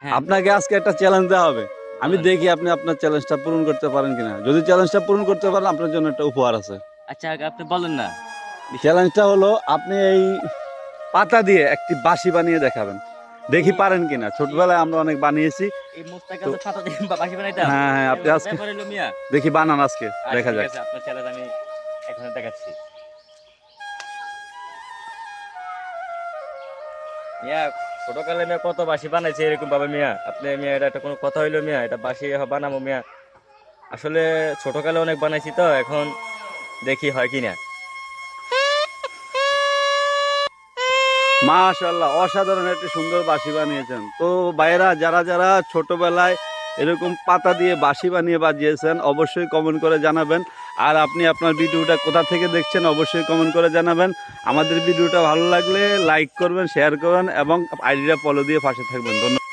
হ্যাঁ। আপনাকে আজকে একটা চ্যালেঞ্জ দেওয়া হবে। আমি বলেন। দেখি আপনি আপনার চ্যালেঞ্জটা পূরণ করতে পারেন কিনা। যদি চ্যালেঞ্জটা পূরণ করতে পারেন আপনার জন্য একটা উপহার আছে। আচ্ছা আগে আপনি বলেন না। চ্যালেঞ্জটা হলো আপনি এই পাতা দিয়ে একটি বাঁশি বানিয়ে দেখাবেন। দেখি এই পারেন কিনা। এই ছোটবেলায় আমরা অনেক বানিয়েছি। এই মুস্তাক তো গাছের পাতা দিয়ে বাঁশি বানাইতাম? হ্যাঁ, হ্যাঁ, আপনি এমন আজকে ব্যাপার হইলো মিয়া? দেখি বানান আজকে। আচ্ছা দেখা ঠিক যাক। আছে, আপনার চ্যালেঞ্জ আমি এখনই দেখাচ্ছি। মিয়া ছোটকালে মিয়া কত বাঁশি বানাইছে এরকম ভাবে মিয়া। আপনি মিয়া এটা একটা কোনো কথা হইলো মিয়া? এটা বাঁশি বানাবো মিয়া? আসলে ছোটকালে অনেক বানাইছি তো এখন দেখি হয় কিনা। মাশাআল্লাহ, অসাধারণ একটি সুন্দর বাঁশি বানিয়েছেন। তো ভাইয়েরা যারা যারা ছোটবেলায় এরকম পাতা দিয়ে বাঁশি বানিয়ে বাজিয়েছেন অবশ্যই কমেন্ট করে জানাবেন। আর আপনি আপনার ভিডিওটা কোথা থেকে দেখছেন অবশ্যই কমেন্ট করে জানাবেন। আমাদের ভিডিওটা ভালো লাগলে লাইক করবেন, শেয়ার করবেন এবং আইডিটা ফলো দিয়ে পাশে থাকবেন। ধন্যবাদ।